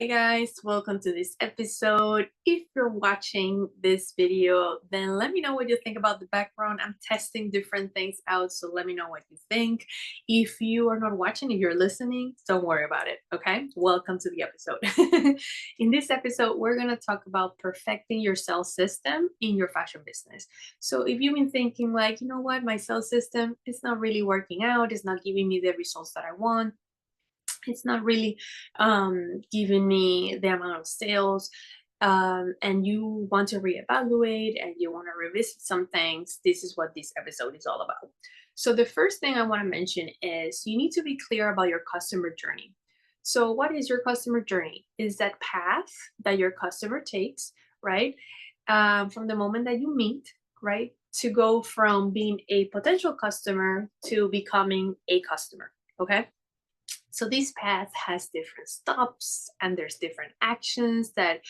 Hey guys, welcome to this episode. If you're watching this video, then let me know what you think about the background. I'm testing different things out, so let me know what you think. If you are not watching, if you're listening, don't worry about it, okay? Welcome to the episode. In this episode, we're going to talk about perfecting your sales system in your fashion business. So if you've been thinking like, you know what, my sales system is not really working out, it's not giving me the results that I want, it's not really giving me the amount of sales, and you want to reevaluate and you want to revisit some things, this is what this episode is all about. So the first thing I want to mention is you need to be clear about your customer journey. So what is your customer journey? Is that path that your customer takes, right? From the moment that you meet, right, to go from being a potential customer to becoming a customer. Okay, so this path has different stops and there's different actions that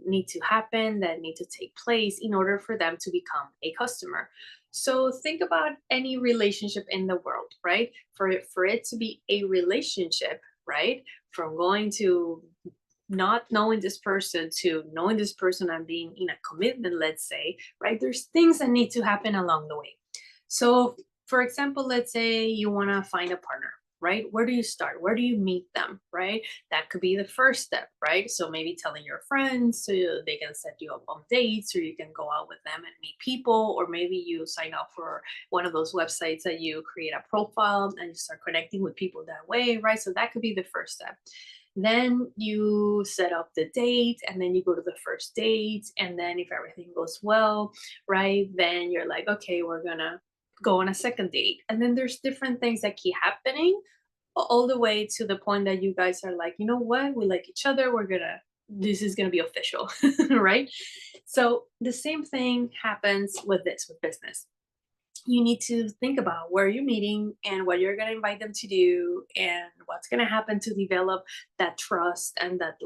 need to happen, that need to take place in order for them to become a customer. So think about any relationship in the world, right? For it to be a relationship, right, from going to not knowing this person to knowing this person and being in a commitment, let's say, right, there's things that need to happen along the way. So for example, let's say you want to find a partner, right? Where do you start? Where do you meet them, right? That could be the first step, right? So maybe telling your friends so they can set you up on dates, or you can go out with them and meet people, or maybe you sign up for one of those websites that you create a profile and you start connecting with people that way, right? So that could be the first step. Then you set up the date and then you go to the first date. And then if everything goes well, right, then you're like, okay, we're gonna go on a second date. And then there's different things that keep happening all the way to the point that you guys are like, you know what, we like each other, this is gonna be official, right? So the same thing happens with this, with business. You need to think about where you're meeting and what you're going to invite them to do and what's going to happen to develop that trust and that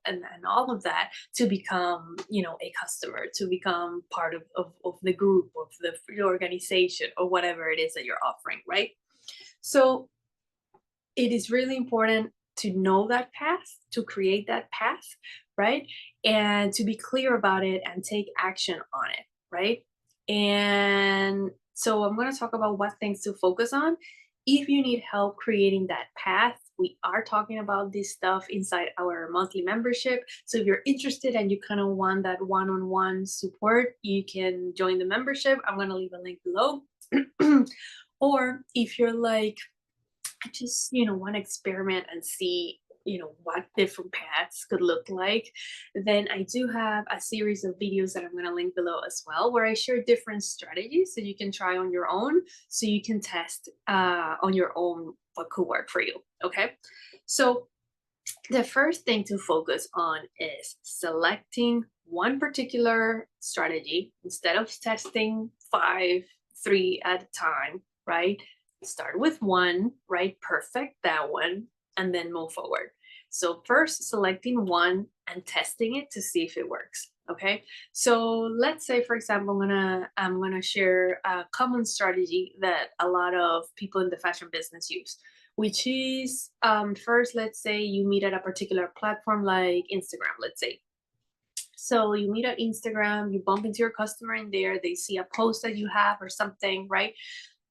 and all of that to become, a customer, to become part of the group, of the organization, or whatever it is that you're offering, right? So it is really important to know that path, to create that path, right? And to be clear about it and take action on it, right? And so I'm going to talk about what things to focus on. If you need help creating that path, we are talking about this stuff inside our monthly membership. So if you're interested and you kind of want that one-on-one support, you can join the membership. I'm going to leave a link below. Or if you're like, I just, want to experiment and see, what different paths could look like, then I do have a series of videos that I'm going to link below as well, where I share different strategies that you can try on your own, so you can test on your own what could work for you. Okay. So the first thing to focus on is selecting one particular strategy instead of testing five, three at a time, right? Start with one, right? Perfect that one, and then move forward. So first selecting one and testing it to see if it works. Okay. So let's say, for example, I'm gonna share a common strategy that a lot of people in the fashion business use, which is, first, let's say you meet at a particular platform like Instagram, let's say. So you meet at Instagram, you bump into your customer in there, they see a post that you have or something, right?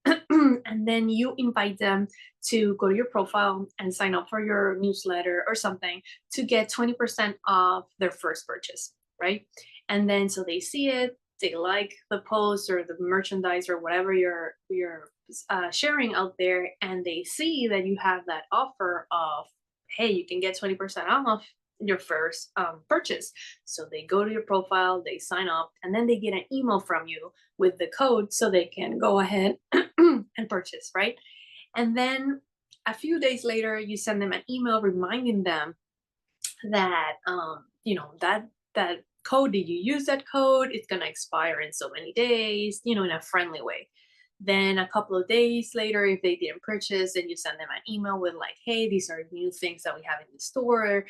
And then you invite them to go to your profile and sign up for your newsletter or something to get 20% off their first purchase, right? And then so they see it, they like the post or the merchandise or whatever you're sharing out there, and they see that you have that offer of, hey, you can get 20% off your first purchase. So they go to your profile, they sign up, and then they get an email from you with the code so they can go ahead and purchase, right? And then a few days later, you send them an email reminding them that that code, did you use that code? It's gonna expire in so many days, in a friendly way. Then a couple of days later, if they didn't purchase, then you send them an email with like, hey, these are new things that we have in the store.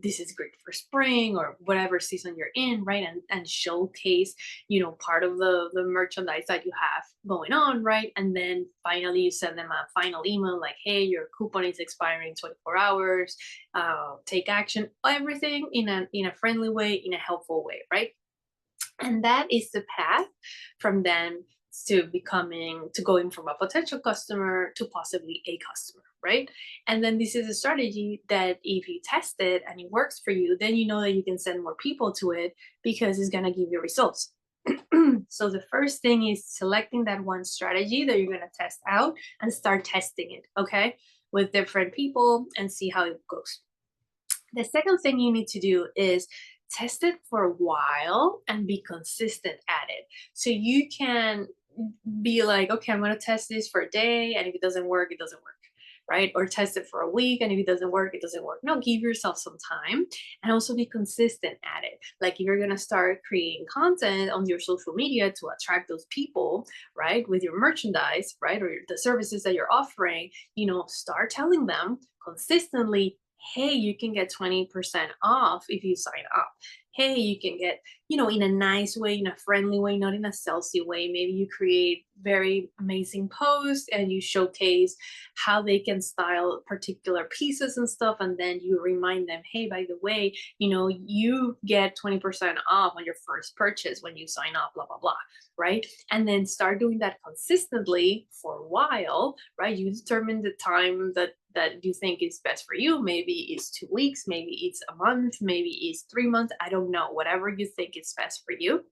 This is great for spring or whatever season you're in, right? And showcase, part of the merchandise that you have going on, right? And then finally you send them a final email like, hey, your coupon is expiring in 24 hours. Take action. Everything in a friendly way, in a helpful way, right? And that is the path from then to going from a potential customer to possibly a customer, right? And then this is a strategy that if you test it and it works for you, then you know that you can send more people to it because it's going to give you results. So the first thing is selecting that one strategy that you're going to test out and start testing it, okay, with different people and see how it goes. The second thing you need to do is test it for a while and be consistent at it. So you can be like, okay, I'm going to test this for a day. And if it doesn't work, it doesn't work. Right? Or test it for a week. And if it doesn't work, it doesn't work. No, give yourself some time and also be consistent at it. Like if you're going to start creating content on your social media to attract those people, right? With your merchandise, right? Or the services that you're offering, start telling them consistently, hey, you can get 20% off if you sign up. Hey, you can get, in a nice way, in a friendly way, not in a salesy way. Maybe you create very amazing posts and you showcase how they can style particular pieces and stuff. And then you remind them, hey, by the way, you get 20% off on your first purchase when you sign up, blah, blah, blah. Right. And then start doing that consistently for a while, right? You determine the time that you think is best for you. Maybe it's 2 weeks, maybe it's a month, maybe it's 3 months. I don't know, whatever you think is best for you.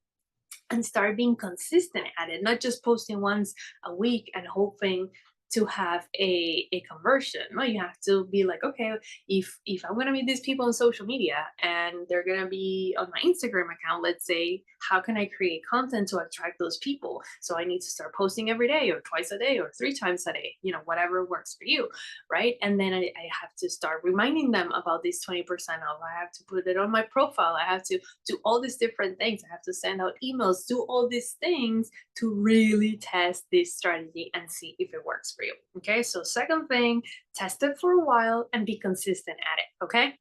And start being consistent at it, not just posting once a week and hoping to have a conversion. No, you have to be like, okay, if I'm gonna meet these people on social media and they're gonna be on my Instagram account, let's say, how can I create content to attract those people? So I need to start posting every day or twice a day or 3 times a day, whatever works for you, right? And then I have to start reminding them about this 20% off. I have to put it on my profile. I have to do all these different things. I have to send out emails, do all these things to really test this strategy and see if it works for you. Okay, so second thing, test it for a while and be consistent at it. Okay.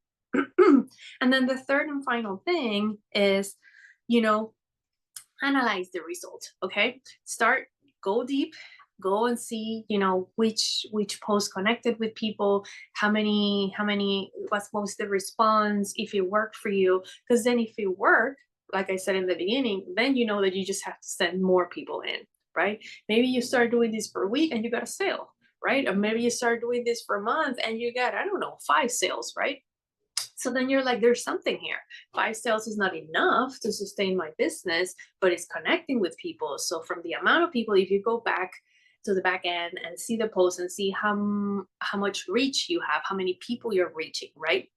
And then the third and final thing is, analyze the result. Okay, go deep, go and see, which post connected with people, how many, what's the response, if it worked for you. Because then if it worked, like I said in the beginning, then you know that you just have to send more people in, right? Maybe you start doing this for a week and you got a sale, right? Or maybe you start doing this for a month and you got, I don't know, 5 sales, right? So then you're like, there's something here. 5 sales is not enough to sustain my business, but it's connecting with people. So from the amount of people, if you go back to the back end and see the post and see how much reach you have, how many people you're reaching, right?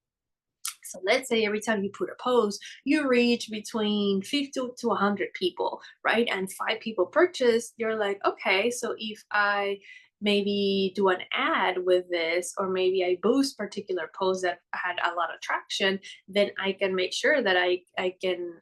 So let's say every time you put a post, you reach between 50 to 100 people, right? And 5 people purchase, you're like, okay, so if I maybe do an ad with this, or maybe I boost particular posts that had a lot of traction, then I can make sure that I can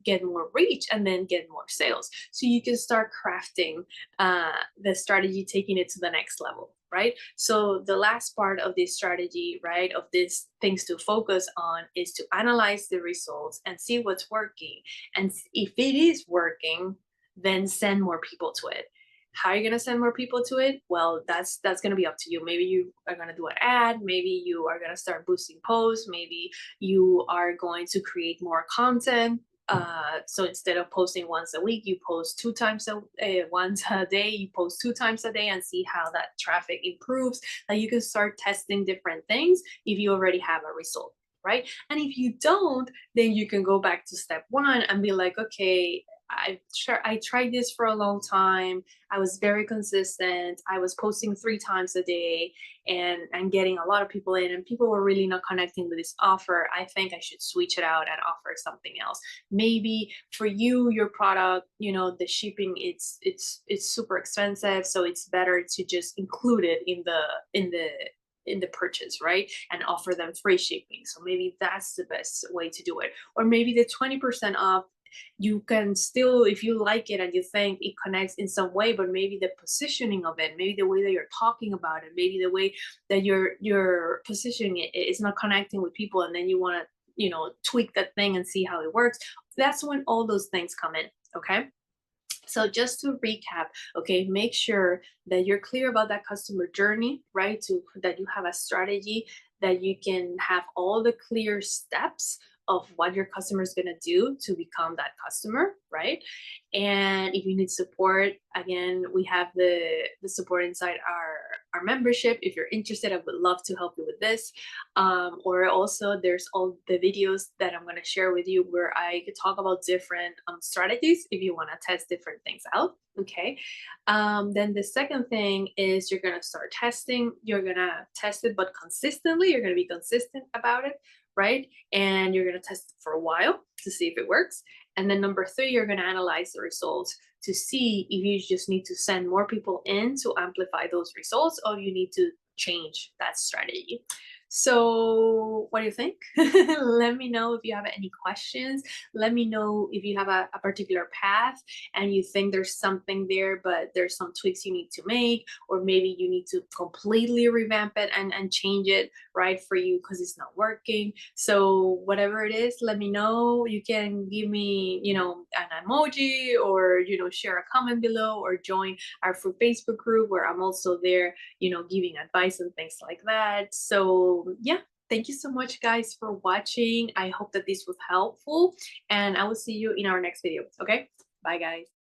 get more reach and then get more sales. So you can start crafting the strategy, taking it to the next level. Right. So the last part of this strategy, right, of these things to focus on is to analyze the results and see what's working. And if it is working, then send more people to it. How are you going to send more people to it? Well, that's going to be up to you. Maybe you are going to do an ad. Maybe you are going to start boosting posts. Maybe you are going to create more content. So instead of posting once a week, you post once a day, you post 2 times a day and see how that traffic improves. Like you can start testing different things if you already have a result, right? And if you don't, then you can go back to step 1 and be like, okay, I tried this for a long time. I was very consistent. I was posting 3 times a day and getting a lot of people in, and people were really not connecting with this offer. I think I should switch it out and offer something else. Maybe for you, your product, the shipping, it's super expensive, so it's better to just include it in the purchase, right? And offer them free shipping. So maybe that's the best way to do it. Or maybe the 20% off you can still, if you like it and you think it connects in some way, but maybe the positioning of it, maybe the way that you're talking about it, maybe the way that you're positioning it is not connecting with people, and then you want to, tweak that thing and see how it works. That's when all those things come in. Okay. So just to recap, okay, make sure that you're clear about that customer journey, right? To that you have a strategy, that you can have all the clear steps of what your customer is going to do to become that customer, right? And if you need support, again, we have the support inside our membership. If you're interested, I would love to help you with this. Or also, there's all the videos that I'm going to share with you where I could talk about different strategies if you want to test different things out. Okay. Then the second thing is you're going to start testing. You're going to test it, but consistently. You're going to be consistent about it, right? And you're going to test it for a while to see if it works. And then number three, you're going to analyze the results to see if you just need to send more people in to amplify those results, or you need to change that strategy. So what do you think? Let me know if you have any questions. Let me know if you have a particular path and you think there's something there, but there's some tweaks you need to make, or maybe you need to completely revamp it and change it, right, for you because it's not working. So whatever it is, let me know. You can give me, an emoji, or, share a comment below, or join our free Facebook group where I'm also there, giving advice and things like that. So yeah, thank you so much, guys, for watching. I hope that this was helpful, and I will see you in our next video. Okay, bye, guys.